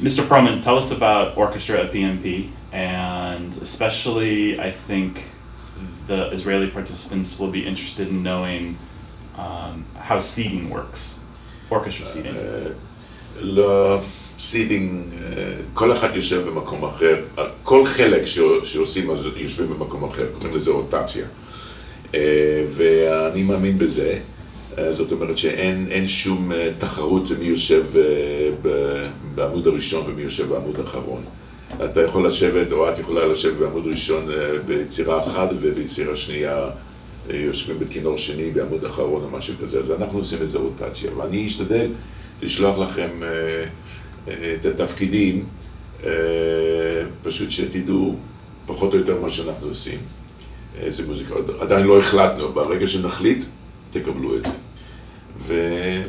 Mr. Perlman, tell us about orchestra at PMP, and especially I think the Israeli participants will be interested in knowing how seating works, orchestra seating. לא, סיטינג, כל אחד יושב במקום אחר, כל חלק שעושים אז יושבים במקום אחר, קוראים לזה רוטציה. ואני מאמין בזה, זאת אומרת שאין שום תחרות מי יושב בעמוד הראשון ומי יושב בעמוד האחרון. אתה יכול לשבת, או את יכולה לשבת בעמוד ראשון ביצירה אחת וביצירה שנייה יושבים בכינור שני בעמוד אחרון או משהו כזה, אז אנחנו עושים איזה רוטציה, ואני אשתדל לשלוח לכם את התפקידים, פשוט שתדעו פחות או יותר מה שאנחנו עושים, איזה מוזיקה, עדיין לא החלטנו, ברגע שנחליט תקבלו את זה.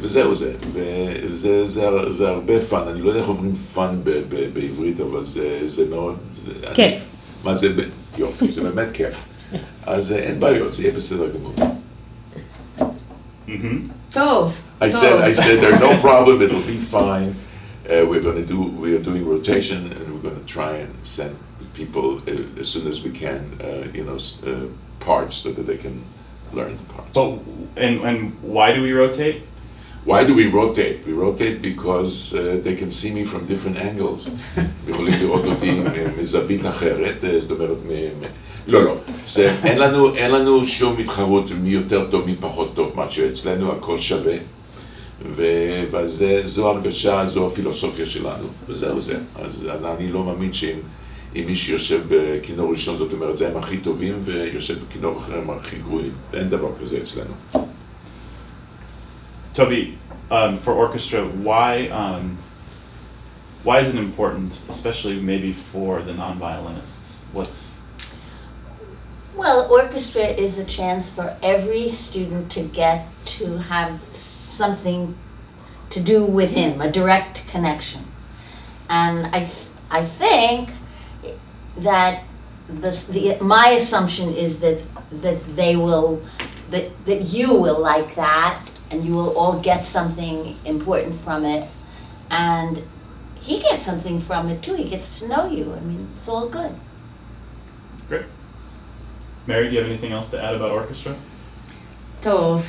וזהו זה, וזה הרבה פאן, אני לא יודע איך אומרים פאן בעברית, אבל זה מאוד... כיף. מה זה? יופי, זה באמת כיף. אז אין בעיות, זה יהיה בסדר גמור. טוב. I said there's no problem, it'll be fine. We are doing rotation and we're going to try and send people as soon as we can, parts so that they can learn the parts. But, and why do we rotate? Why do we rotate? We rotate because they can see me from different angles. יכולים לראות אותי מזווית אחרת, זאת אומרת, לא, אין לנו שום התחרות מי יותר טוב, מי פחות טוב, מה שאצלנו הכל שווה. וזו הרגשה, זו הפילוסופיה שלנו, וזהו זה. אז אני לא מאמין שאם מי שיושב בכינור ראשון, זאת אומרת, זה הם הכי טובים, ויושב בכינור אחר הם הכי גרועים. אין דבר כזה אצלנו. Toby, for orchestra, why is it important, especially maybe for the non-violinists? Well, orchestra is a chance for every student to get to have something to do with him, a direct connection. And I think that my assumption is that you will like that, and you will all get something important from it, and he gets something from it too. He gets to know you. I mean, it's all good. Great. Mary, do you have anything else to add about orchestra? טוב.